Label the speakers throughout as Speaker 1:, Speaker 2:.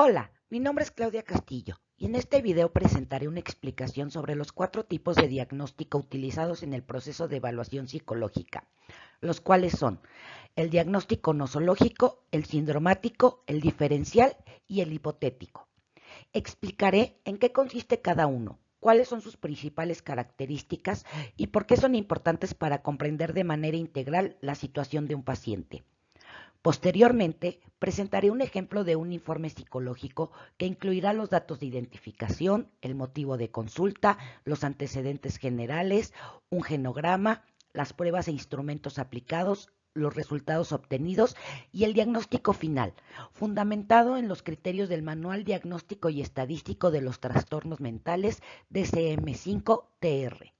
Speaker 1: Hola, mi nombre es Claudia Castillo y en este video presentaré una explicación sobre los 4 tipos de diagnóstico utilizados en el proceso de evaluación psicológica, los cuales son el diagnóstico nosológico, el sindromático, el diferencial y el hipotético. Explicaré en qué consiste cada uno, cuáles son sus principales características y por qué son importantes para comprender de manera integral la situación de un paciente. Posteriormente, presentaré un ejemplo de un informe psicológico que incluirá los datos de identificación, el motivo de consulta, los antecedentes generales, un genograma, las pruebas e instrumentos aplicados, los resultados obtenidos y el diagnóstico final, fundamentado en los criterios del Manual Diagnóstico y Estadístico de los Trastornos Mentales DSM-5-TR.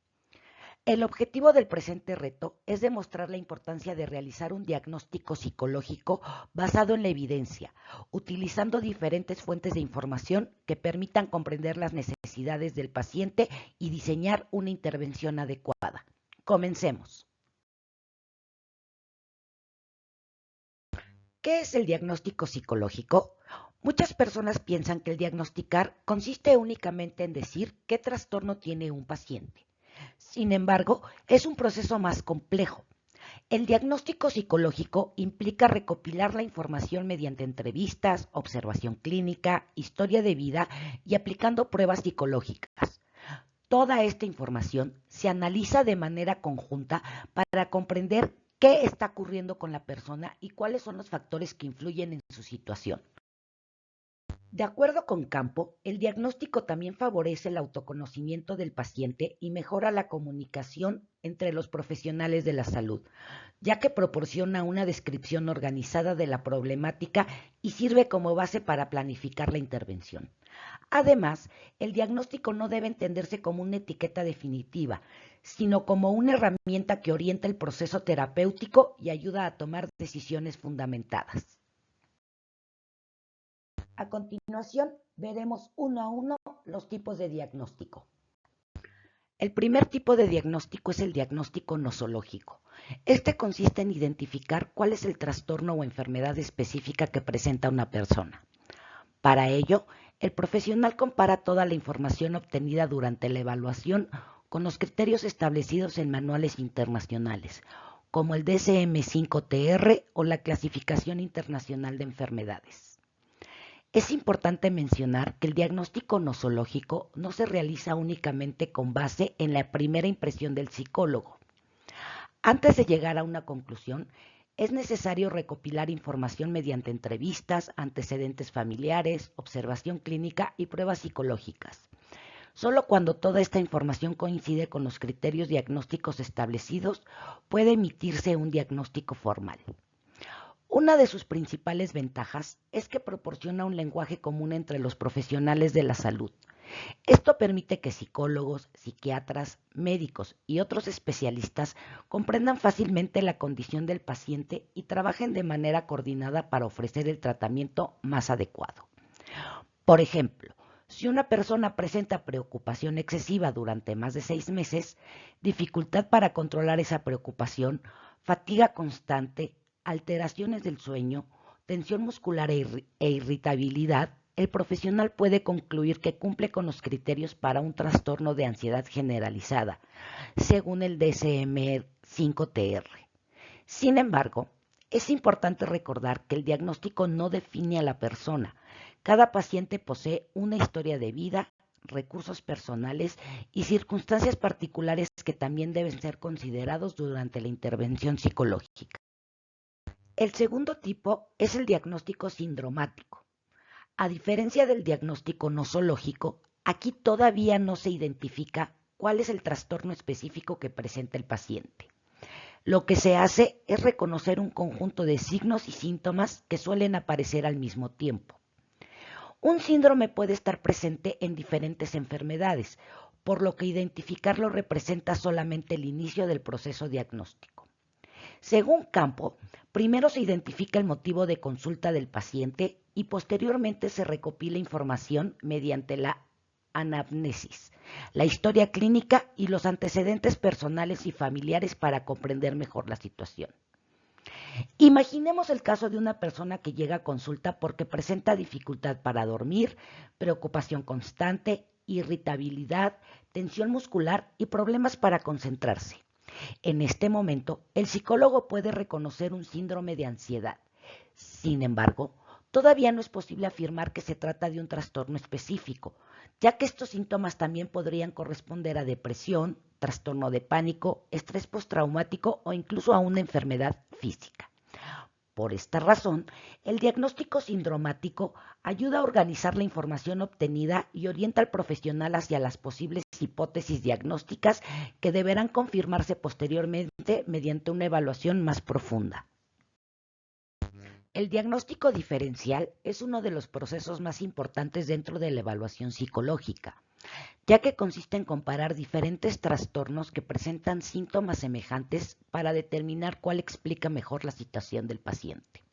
Speaker 1: El objetivo del presente reto es demostrar la importancia de realizar un diagnóstico psicológico basado en la evidencia, utilizando diferentes fuentes de información que permitan comprender las necesidades del paciente y diseñar una intervención adecuada. Comencemos. ¿Qué es el diagnóstico psicológico? Muchas personas piensan que el diagnosticar consiste únicamente en decir qué trastorno tiene un paciente. Sin embargo, es un proceso más complejo. El diagnóstico psicológico implica recopilar la información mediante entrevistas, observación clínica, historia de vida y aplicando pruebas psicológicas. Toda esta información se analiza de manera conjunta para comprender qué está ocurriendo con la persona y cuáles son los factores que influyen en su situación. De acuerdo con Campo, el diagnóstico también favorece el autoconocimiento del paciente y mejora la comunicación entre los profesionales de la salud, ya que proporciona una descripción organizada de la problemática y sirve como base para planificar la intervención. Además, el diagnóstico no debe entenderse como una etiqueta definitiva, sino como una herramienta que orienta el proceso terapéutico y ayuda a tomar decisiones fundamentadas. A continuación, veremos uno a uno los tipos de diagnóstico. El primer tipo de diagnóstico es el diagnóstico nosológico. Este consiste en identificar cuál es el trastorno o enfermedad específica que presenta una persona. Para ello, el profesional compara toda la información obtenida durante la evaluación con los criterios establecidos en manuales internacionales, como el DSM-5-TR o la Clasificación Internacional de Enfermedades. Es importante mencionar que el diagnóstico nosológico no se realiza únicamente con base en la primera impresión del psicólogo. Antes de llegar a una conclusión, es necesario recopilar información mediante entrevistas, antecedentes familiares, observación clínica y pruebas psicológicas. Solo cuando toda esta información coincide con los criterios diagnósticos establecidos, puede emitirse un diagnóstico formal. Una de sus principales ventajas es que proporciona un lenguaje común entre los profesionales de la salud. Esto permite que psicólogos, psiquiatras, médicos y otros especialistas comprendan fácilmente la condición del paciente y trabajen de manera coordinada para ofrecer el tratamiento más adecuado. Por ejemplo, si una persona presenta preocupación excesiva durante más de 6 meses, dificultad para controlar esa preocupación, fatiga constante, alteraciones del sueño, tensión muscular e irritabilidad, el profesional puede concluir que cumple con los criterios para un trastorno de ansiedad generalizada, según el DSM-5-TR. Sin embargo, es importante recordar que el diagnóstico no define a la persona. Cada paciente posee una historia de vida, recursos personales y circunstancias particulares que también deben ser considerados durante la intervención psicológica. El segundo tipo es el diagnóstico sindromático. A diferencia del diagnóstico nosológico, aquí todavía no se identifica cuál es el trastorno específico que presenta el paciente. Lo que se hace es reconocer un conjunto de signos y síntomas que suelen aparecer al mismo tiempo. Un síndrome puede estar presente en diferentes enfermedades, por lo que identificarlo representa solamente el inicio del proceso diagnóstico. Según Campo, primero se identifica el motivo de consulta del paciente y posteriormente se recopila información mediante la anamnesis, la historia clínica y los antecedentes personales y familiares para comprender mejor la situación. Imaginemos el caso de una persona que llega a consulta porque presenta dificultad para dormir, preocupación constante, irritabilidad, tensión muscular y problemas para concentrarse. En este momento, el psicólogo puede reconocer un síndrome de ansiedad. Sin embargo, todavía no es posible afirmar que se trata de un trastorno específico, ya que estos síntomas también podrían corresponder a depresión, trastorno de pánico, estrés postraumático o incluso a una enfermedad física. Por esta razón, el diagnóstico sindromático ayuda a organizar la información obtenida y orienta al profesional hacia las posibles hipótesis diagnósticas que deberán confirmarse posteriormente mediante una evaluación más profunda. El diagnóstico diferencial es uno de los procesos más importantes dentro de la evaluación psicológica, ya que consiste en comparar diferentes trastornos que presentan síntomas semejantes para determinar cuál explica mejor la situación del paciente.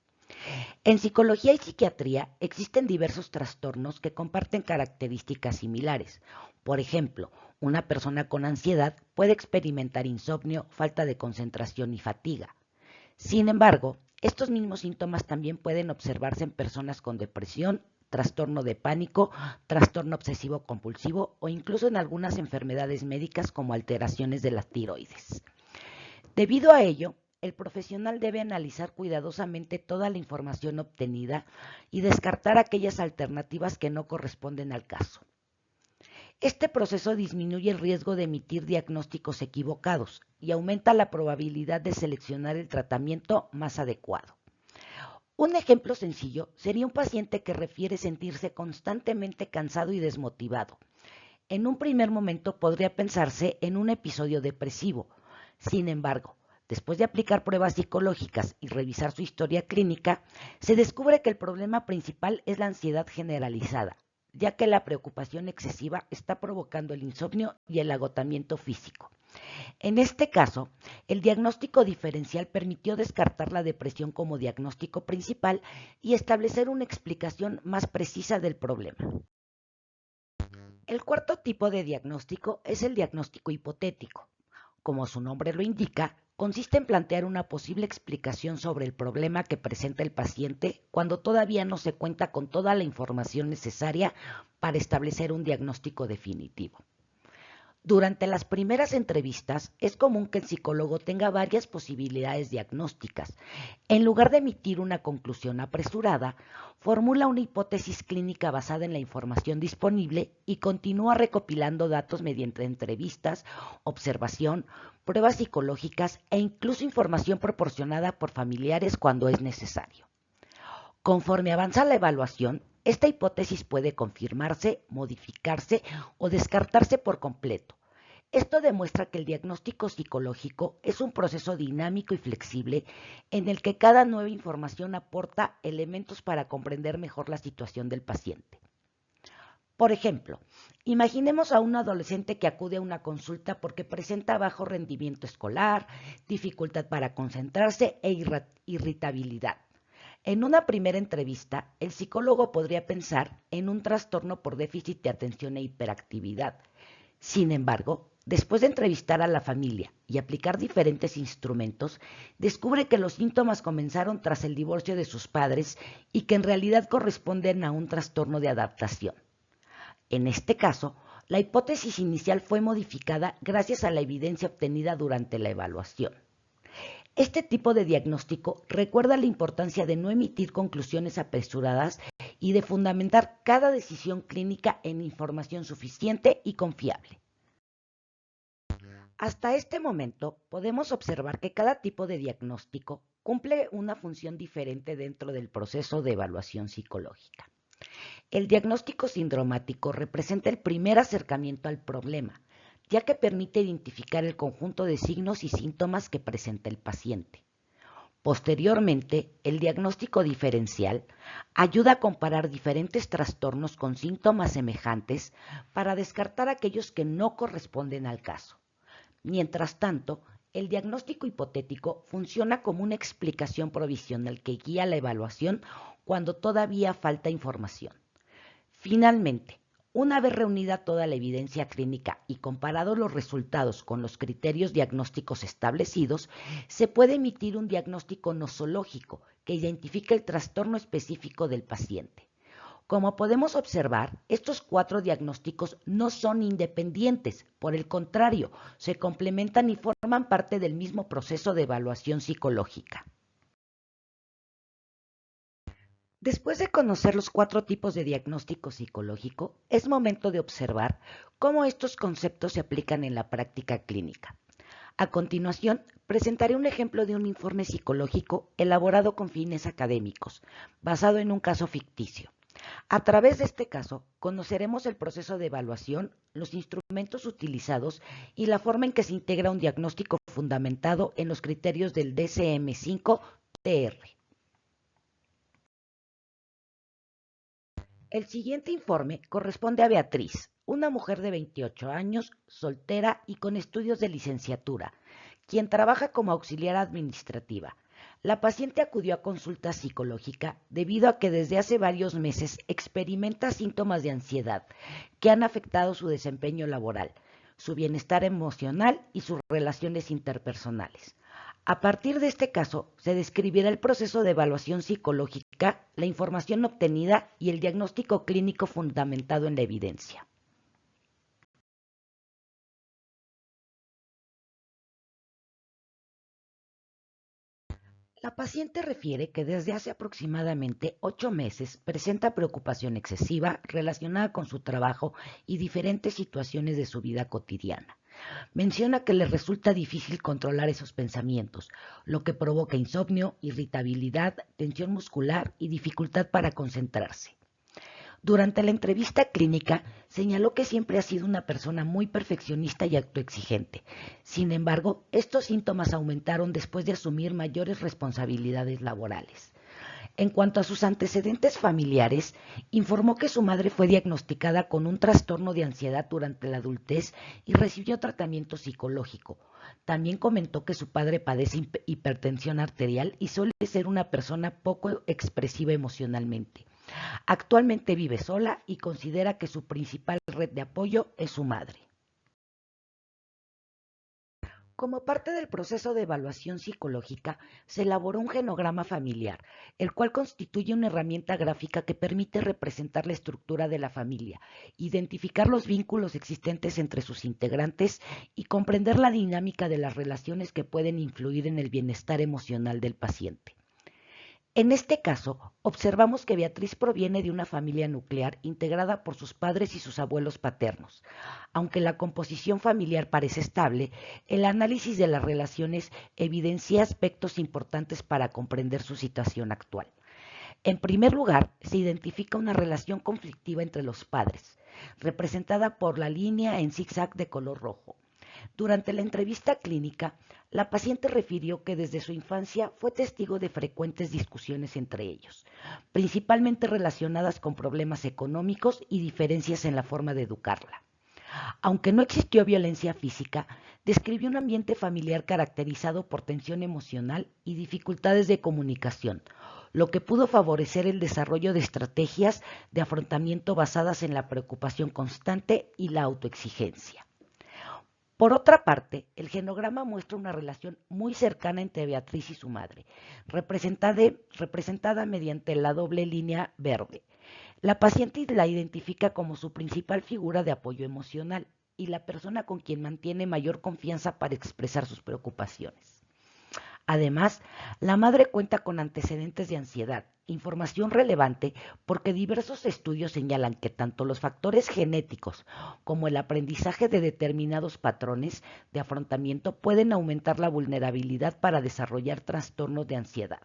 Speaker 1: En psicología y psiquiatría existen diversos trastornos que comparten características similares. Por ejemplo, una persona con ansiedad puede experimentar insomnio, falta de concentración y fatiga. Sin embargo, estos mismos síntomas también pueden observarse en personas con depresión, trastorno de pánico, trastorno obsesivo compulsivo o incluso en algunas enfermedades médicas como alteraciones de la tiroides. Debido a ello, el profesional debe analizar cuidadosamente toda la información obtenida y descartar aquellas alternativas que no corresponden al caso. Este proceso disminuye el riesgo de emitir diagnósticos equivocados y aumenta la probabilidad de seleccionar el tratamiento más adecuado. Un ejemplo sencillo sería un paciente que refiere sentirse constantemente cansado y desmotivado. En un primer momento podría pensarse en un episodio depresivo. Sin embargo, después de aplicar pruebas psicológicas y revisar su historia clínica, se descubre que el problema principal es la ansiedad generalizada, ya que la preocupación excesiva está provocando el insomnio y el agotamiento físico. En este caso, el diagnóstico diferencial permitió descartar la depresión como diagnóstico principal y establecer una explicación más precisa del problema. El cuarto tipo de diagnóstico es el diagnóstico hipotético. Como su nombre lo indica, consiste en plantear una posible explicación sobre el problema que presenta el paciente cuando todavía no se cuenta con toda la información necesaria para establecer un diagnóstico definitivo. Durante las primeras entrevistas es común que el psicólogo tenga varias posibilidades diagnósticas. En lugar de emitir una conclusión apresurada, formula una hipótesis clínica basada en la información disponible y continúa recopilando datos mediante entrevistas, observación, pruebas psicológicas e incluso información proporcionada por familiares cuando es necesario. Conforme avanza la evaluación, esta hipótesis puede confirmarse, modificarse o descartarse por completo. Esto demuestra que el diagnóstico psicológico es un proceso dinámico y flexible en el que cada nueva información aporta elementos para comprender mejor la situación del paciente. Por ejemplo, imaginemos a un adolescente que acude a una consulta porque presenta bajo rendimiento escolar, dificultad para concentrarse e irritabilidad. En una primera entrevista, el psicólogo podría pensar en un trastorno por déficit de atención e hiperactividad. Sin embargo, después de entrevistar a la familia y aplicar diferentes instrumentos, descubre que los síntomas comenzaron tras el divorcio de sus padres y que en realidad corresponden a un trastorno de adaptación. En este caso, la hipótesis inicial fue modificada gracias a la evidencia obtenida durante la evaluación. Este tipo de diagnóstico recuerda la importancia de no emitir conclusiones apresuradas y de fundamentar cada decisión clínica en información suficiente y confiable. Hasta este momento podemos observar que cada tipo de diagnóstico cumple una función diferente dentro del proceso de evaluación psicológica. El diagnóstico sindromático representa el primer acercamiento al problema, ya que permite identificar el conjunto de signos y síntomas que presenta el paciente. Posteriormente, el diagnóstico diferencial ayuda a comparar diferentes trastornos con síntomas semejantes para descartar aquellos que no corresponden al caso. Mientras tanto, el diagnóstico hipotético funciona como una explicación provisional que guía la evaluación cuando todavía falta información. Finalmente, Una vez reunida toda la evidencia clínica y comparados los resultados con los criterios diagnósticos establecidos, se puede emitir un diagnóstico nosológico que identifica el trastorno específico del paciente. Como podemos observar, estos 4 diagnósticos no son independientes, por el contrario, se complementan y forman parte del mismo proceso de evaluación psicológica. Después de conocer los 4 tipos de diagnóstico psicológico, es momento de observar cómo estos conceptos se aplican en la práctica clínica. A continuación, presentaré un ejemplo de un informe psicológico elaborado con fines académicos, basado en un caso ficticio. A través de este caso, conoceremos el proceso de evaluación, los instrumentos utilizados y la forma en que se integra un diagnóstico fundamentado en los criterios del DSM-5-TR. El siguiente informe corresponde a Beatriz, una mujer de 28 años, soltera y con estudios de licenciatura, quien trabaja como auxiliar administrativa. La paciente acudió a consulta psicológica debido a que desde hace varios meses experimenta síntomas de ansiedad que han afectado su desempeño laboral, su bienestar emocional y sus relaciones interpersonales. A partir de este caso, se describirá el proceso de evaluación psicológica, la información obtenida y el diagnóstico clínico fundamentado en la evidencia. La paciente refiere que desde hace aproximadamente 8 meses presenta preocupación excesiva relacionada con su trabajo y diferentes situaciones de su vida cotidiana. Menciona que le resulta difícil controlar esos pensamientos, lo que provoca insomnio, irritabilidad, tensión muscular y dificultad para concentrarse. Durante la entrevista clínica, señaló que siempre ha sido una persona muy perfeccionista y autoexigente. Sin embargo, estos síntomas aumentaron después de asumir mayores responsabilidades laborales. En cuanto a sus antecedentes familiares, informó que su madre fue diagnosticada con un trastorno de ansiedad durante la adultez y recibió tratamiento psicológico. También comentó que su padre padece hipertensión arterial y suele ser una persona poco expresiva emocionalmente. Actualmente vive sola y considera que su principal red de apoyo es su madre. Como parte del proceso de evaluación psicológica, se elaboró un genograma familiar, el cual constituye una herramienta gráfica que permite representar la estructura de la familia, identificar los vínculos existentes entre sus integrantes y comprender la dinámica de las relaciones que pueden influir en el bienestar emocional del paciente. En este caso, observamos que Beatriz proviene de una familia nuclear integrada por sus padres y sus abuelos paternos. Aunque la composición familiar parece estable, el análisis de las relaciones evidencia aspectos importantes para comprender su situación actual. En primer lugar, se identifica una relación conflictiva entre los padres, representada por la línea en zigzag de color rojo. Durante la entrevista clínica, la paciente refirió que desde su infancia fue testigo de frecuentes discusiones entre ellos, principalmente relacionadas con problemas económicos y diferencias en la forma de educarla. Aunque no existió violencia física, describió un ambiente familiar caracterizado por tensión emocional y dificultades de comunicación, lo que pudo favorecer el desarrollo de estrategias de afrontamiento basadas en la preocupación constante y la autoexigencia. Por otra parte, el genograma muestra una relación muy cercana entre Beatriz y su madre, representada mediante la doble línea verde. La paciente la identifica como su principal figura de apoyo emocional y la persona con quien mantiene mayor confianza para expresar sus preocupaciones. Además, la madre cuenta con antecedentes de ansiedad, información relevante porque diversos estudios señalan que tanto los factores genéticos como el aprendizaje de determinados patrones de afrontamiento pueden aumentar la vulnerabilidad para desarrollar trastornos de ansiedad.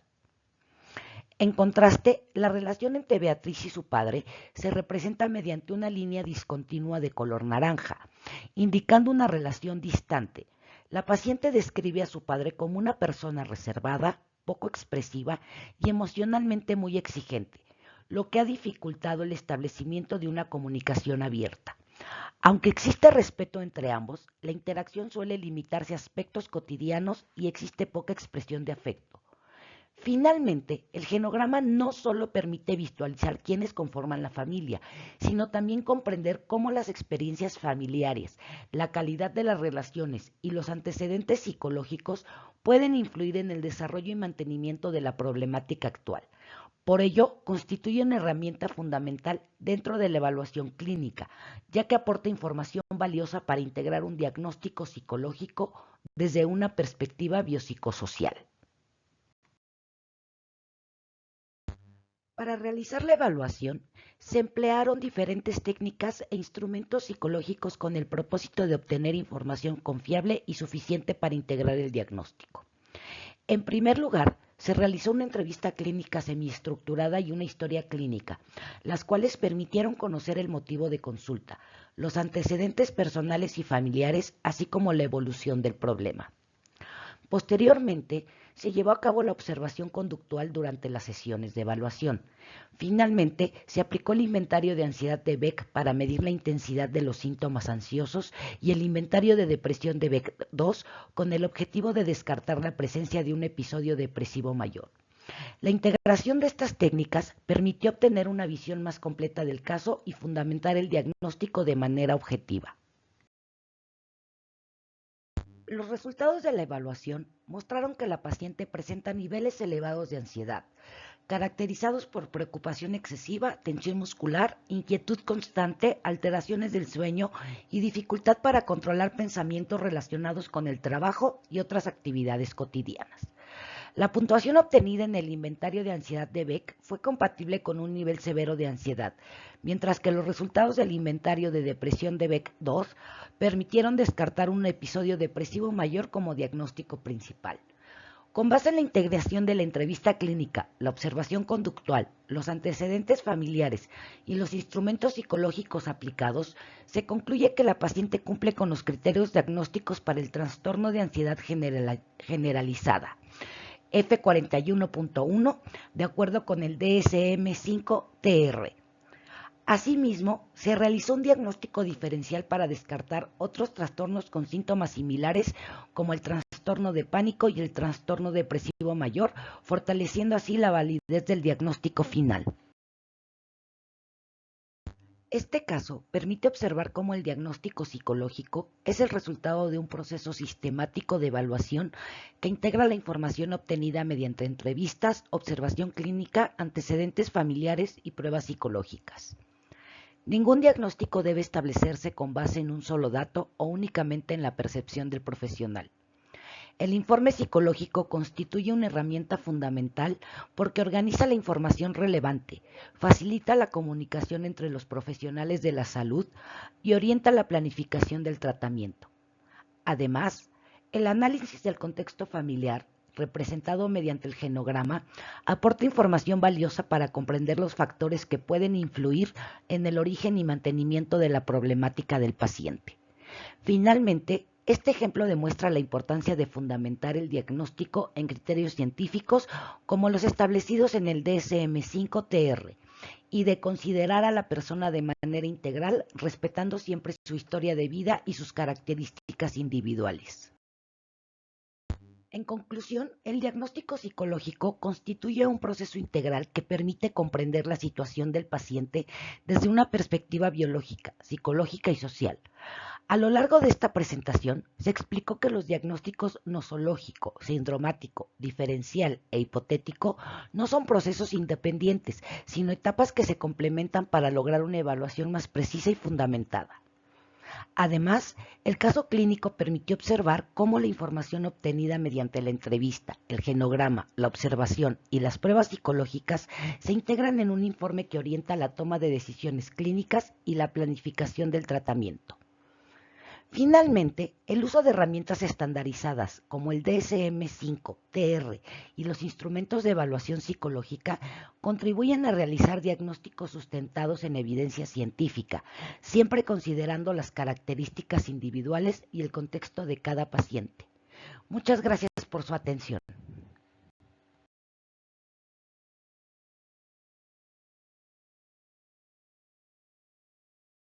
Speaker 1: En contraste, la relación entre Beatriz y su padre se representa mediante una línea discontinua de color naranja, indicando una relación distante. La paciente describe a su padre como una persona reservada, poco expresiva y emocionalmente muy exigente, lo que ha dificultado el establecimiento de una comunicación abierta. Aunque existe respeto entre ambos, la interacción suele limitarse a aspectos cotidianos y existe poca expresión de afecto. Finalmente, el genograma no solo permite visualizar quiénes conforman la familia, sino también comprender cómo las experiencias familiares, la calidad de las relaciones y los antecedentes psicológicos pueden influir en el desarrollo y mantenimiento de la problemática actual. Por ello, constituye una herramienta fundamental dentro de la evaluación clínica, ya que aporta información valiosa para integrar un diagnóstico psicológico desde una perspectiva biopsicosocial. Para realizar la evaluación, se emplearon diferentes técnicas e instrumentos psicológicos con el propósito de obtener información confiable y suficiente para integrar el diagnóstico. En primer lugar, se realizó una entrevista clínica semiestructurada y una historia clínica, las cuales permitieron conocer el motivo de consulta, los antecedentes personales y familiares, así como la evolución del problema. Posteriormente, se llevó a cabo la observación conductual durante las sesiones de evaluación. Finalmente, se aplicó el inventario de ansiedad de Beck para medir la intensidad de los síntomas ansiosos y el inventario de depresión de Beck 2 con el objetivo de descartar la presencia de un episodio depresivo mayor. La integración de estas técnicas permitió obtener una visión más completa del caso y fundamentar el diagnóstico de manera objetiva. Los resultados de la evaluación mostraron que la paciente presenta niveles elevados de ansiedad, caracterizados por preocupación excesiva, tensión muscular, inquietud constante, alteraciones del sueño y dificultad para controlar pensamientos relacionados con el trabajo y otras actividades cotidianas. La puntuación obtenida en el inventario de ansiedad de Beck fue compatible con un nivel severo de ansiedad, mientras que los resultados del inventario de depresión de Beck 2 permitieron descartar un episodio depresivo mayor como diagnóstico principal. Con base en la integración de la entrevista clínica, la observación conductual, los antecedentes familiares y los instrumentos psicológicos aplicados, se concluye que la paciente cumple con los criterios diagnósticos para el trastorno de ansiedad generalizada. F41.1, de acuerdo con el DSM-5-TR. Asimismo, se realizó un diagnóstico diferencial para descartar otros trastornos con síntomas similares como el trastorno de pánico y el trastorno depresivo mayor, fortaleciendo así la validez del diagnóstico final. Este caso permite observar cómo el diagnóstico psicológico es el resultado de un proceso sistemático de evaluación que integra la información obtenida mediante entrevistas, observación clínica, antecedentes familiares y pruebas psicológicas. Ningún diagnóstico debe establecerse con base en un solo dato o únicamente en la percepción del profesional. El informe psicológico constituye una herramienta fundamental porque organiza la información relevante, facilita la comunicación entre los profesionales de la salud y orienta la planificación del tratamiento. Además, el análisis del contexto familiar, representado mediante el genograma, aporta información valiosa para comprender los factores que pueden influir en el origen y mantenimiento de la problemática del paciente. Finalmente, este ejemplo demuestra la importancia de fundamentar el diagnóstico en criterios científicos como los establecidos en el DSM-5-TR y de considerar a la persona de manera integral, respetando siempre su historia de vida y sus características individuales. En conclusión, el diagnóstico psicológico constituye un proceso integral que permite comprender la situación del paciente desde una perspectiva biológica, psicológica y social. A lo largo de esta presentación, se explicó que los diagnósticos nosológico, sindromático, diferencial e hipotético no son procesos independientes, sino etapas que se complementan para lograr una evaluación más precisa y fundamentada. Además, el caso clínico permitió observar cómo la información obtenida mediante la entrevista, el genograma, la observación y las pruebas psicológicas se integran en un informe que orienta la toma de decisiones clínicas y la planificación del tratamiento. Finalmente, el uso de herramientas estandarizadas como el DSM-5-TR y los instrumentos de evaluación psicológica contribuyen a realizar diagnósticos sustentados en evidencia científica, siempre considerando las características individuales y el contexto de cada paciente. Muchas gracias por su atención.